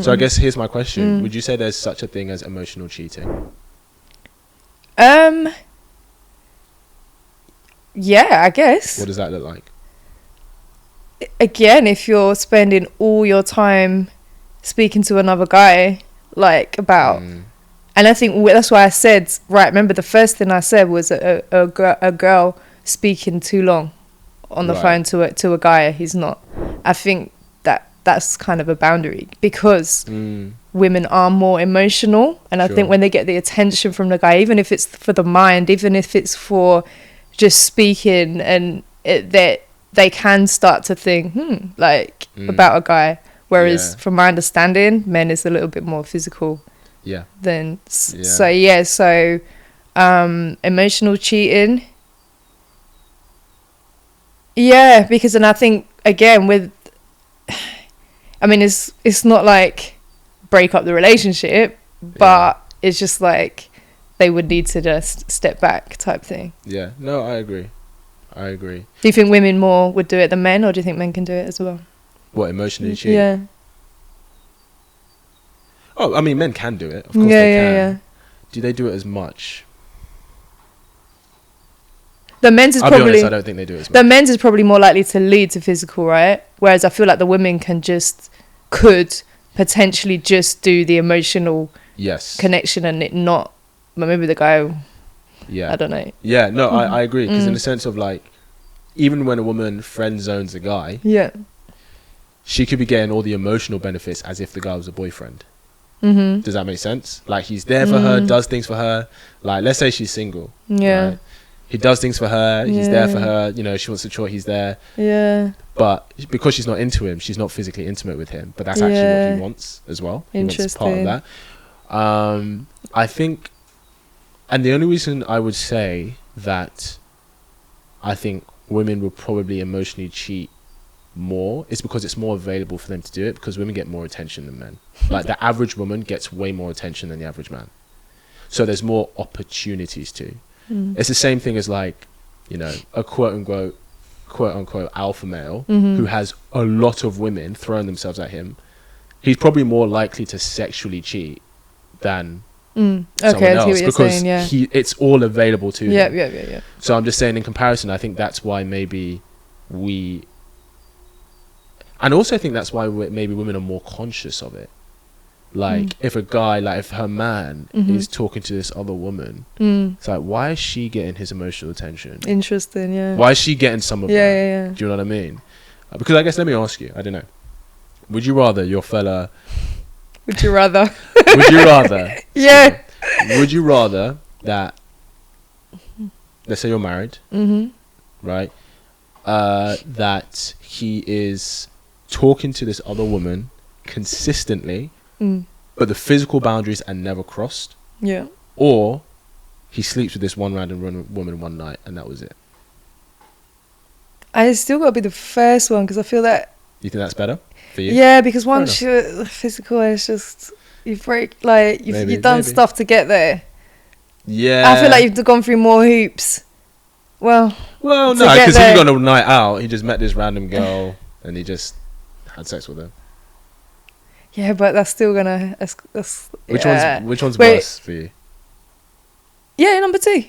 So I guess here's my question. Would you say there's such a thing as emotional cheating? Yeah, I guess. What does that look like? Again, if you're spending all your time speaking to another guy, like about, and I think that's why I said, right, remember the first thing I said was a girl speaking too long on the phone to a guy he's not. I think that's kind of a boundary, because women are more emotional, and I think when they get the attention from the guy, even if it's for the mind, even if it's for just speaking, and that they can start to think about a guy, whereas from my understanding, men is a little bit more physical than so emotional cheating, because then I think again with, I mean, it's not like break up the relationship, but it's just like they would need to just step back type thing. Yeah, no, I agree. Do you think women more would do it than men, or do you think men can do it as well? What, emotionally cheat? Yeah. Oh, I mean, men can do it. Of course they can. Yeah. Do they do it as much? The men's is I'll probably... be honest, I don't think they do it as much. The men's is probably more likely to lead to physical, right? Whereas I feel like the women could potentially just do the emotional connection and it not... But maybe the guy... I don't know. Yeah, no, I agree. Because in the sense of like, even when a woman friend zones a guy, she could be getting all the emotional benefits as if the guy was a boyfriend. Does that make sense? Like, he's there for her, does things for her. Like, let's say she's single. Right? He does things for her. He's there for her. You know, she wants a chore. He's there. But because she's not into him, she's not physically intimate with him. But that's actually what he wants as well. He wants part of that. I think, and the only reason I would say that I think women will probably emotionally cheat more is because it's more available for them to do it, because women get more attention than men. Like, the average woman gets way more attention than the average man. So there's more opportunities to. It's the same thing as, like, you know, a quote unquote alpha male who has a lot of women throwing themselves at him. He's probably more likely to sexually cheat than someone else, because it's all available to him. So I'm just saying, in comparison, I think that's why maybe we, and also I think that's why maybe women are more conscious of it. Like, if a guy, like, if her man is talking to this other woman, it's like, why is she getting his emotional attention? Interesting, Why is she getting some of that? Do you know what I mean? Because I guess, let me ask you, I don't know. Would you rather your fella... Would you rather? Would you rather? Yeah. Would you rather that, let's say you're married, right? That he is talking to this other woman consistently, but the physical boundaries are never crossed. Yeah. Or he sleeps with this one random woman one night and that was it. I still got to be the first one, because I feel that... You think that's better for you? Yeah, because once you're physical, it's just... You break, like, you've done stuff to get there. Yeah. I feel like you've gone through more hoops. Well, no, because if you got a night out, he just met this random girl and he just had sex with her. Yeah, but that's still gonna... Which one's worse for you? Yeah, number 2.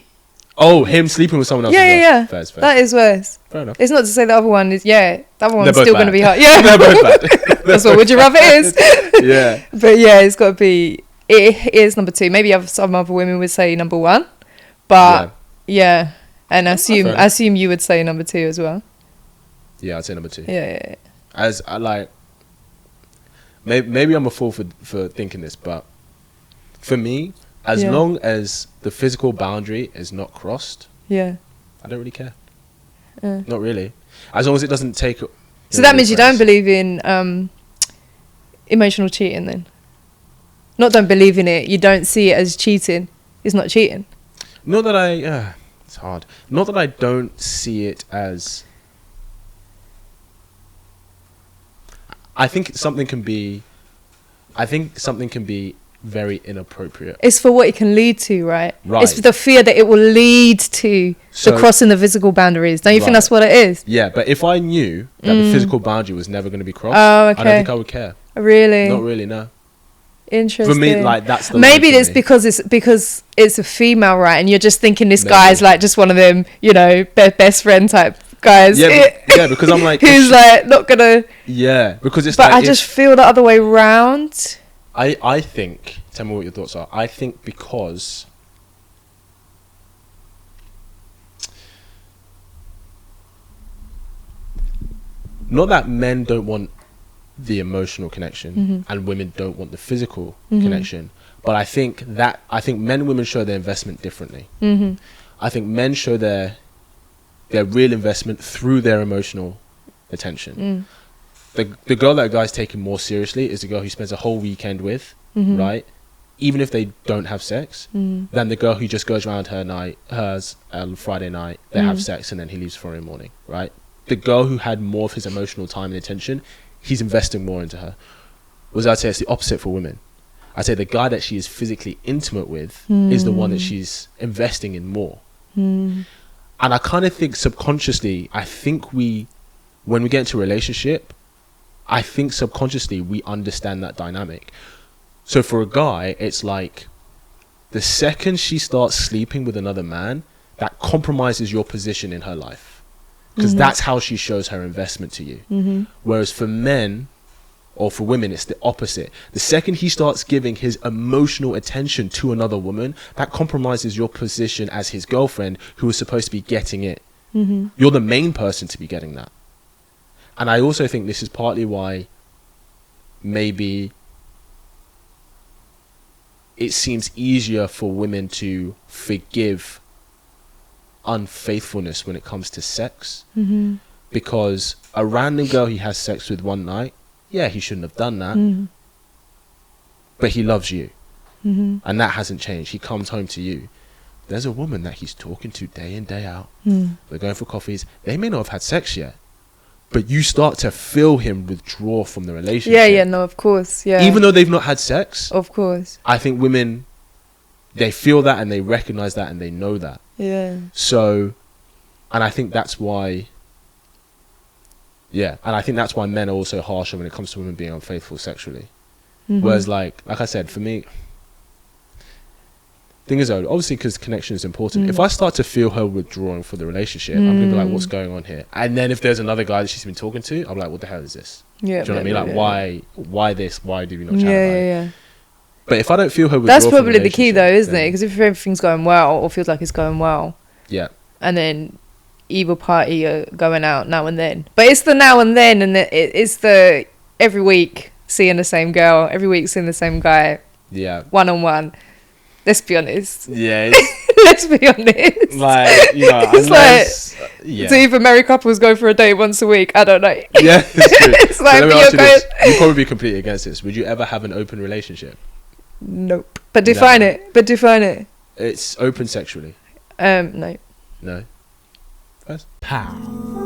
Oh, him sleeping with someone else. Yeah. Fair. That is worse. Fair enough. It's not to say the other one is... the other one's still going to be hard. Yeah, they're both bad. That's what would you rather it is. Yeah. But yeah, it's got to be... It is number 2. Maybe some other women would say number 1. But yeah. And I assume you would say number 2 as well. Yeah, I'd say number 2. Yeah. As I like... Maybe I'm a fool for thinking this, but for me, as long as the physical boundary is not crossed, I don't really care. Not really. As long as it doesn't take... So that means you don't believe in emotional cheating then? Not don't believe in it, you don't see it as cheating. It's not cheating. Not that I... it's hard. Not that I don't see it as... I think something can be very inappropriate. It's for what it can lead to, right? It's for the fear that it will lead to the crossing the physical boundaries. Don't you think that's what it is? Yeah, but if I knew that the physical boundary was never going to be crossed, I don't think I would care. Really? Not really, no. Interesting. For me, like, that's the maybe it's because it's a female, right? And you're just thinking this guy's like just one of them, you know, best friend type guys. Yeah, because I'm like, who's like not gonna. Yeah, because it's. But like, I just feel the other way round. I think. Tell me what your thoughts are. I think because. Not that men don't want the emotional connection and women don't want the physical connection, but I think men and women show their investment differently. I think men show their real investment through their emotional attention. The girl that a guy's taking more seriously is the girl who spends a whole weekend with, right? Even if they don't have sex, than the girl who just goes around hers Friday night, they have sex and then he leaves Friday morning, right? The girl who had more of his emotional time and attention, he's investing more into her. Whereas I'd say it's the opposite for women. I'd say the guy that she is physically intimate with is the one that she's investing in more. And I kind of think subconsciously, when we get into a relationship, I think subconsciously we understand that dynamic. So for a guy, it's like the second she starts sleeping with another man, that compromises your position in her life. Because that's how she shows her investment to you. Whereas for men, or for women, it's the opposite. The second he starts giving his emotional attention to another woman, that compromises your position as his girlfriend, who is supposed to be getting it. You're the main person to be getting that. And I also think this is partly why maybe it seems easier for women to forgive unfaithfulness when it comes to sex. Because a random girl he has sex with one night, yeah, he shouldn't have done that, but he loves you, and that hasn't changed. He comes home to you. There's a woman that he's talking to day in, day out. They're going for coffees. They may not have had sex yet, but you start to feel him withdraw from the relationship. No, of course, even though they've not had sex. Of course. I think women, they feel that and they recognize that and they know that. So, and I think that's why men are also harsher when it comes to women being unfaithful sexually. Whereas like I said, for me, thing is, obviously, because connection is important. If I start to feel her withdrawing for the relationship, I'm gonna be like, what's going on here? And then if there's another guy that she's been talking to, I'm like, what the hell is this? Do you know what I mean? Like, why this? Why do we not chat about it? But if I don't feel her withdraw, that's probably the key though, isn't it? Because if everything's going well or feels like it's going well, and then either party are going out now and then, but it's the now and then, and it's the every week seeing the same girl, every week seeing the same guy, one-on-one. Let's be honest. Let's be honest. Like, you know, it's so even married couples go for a date once a week. I don't know. Yeah, it's true. It's like you'd probably be completely against this. Would you ever have an open relationship? Nope. But define it. It's open sexually. No. First. Pow.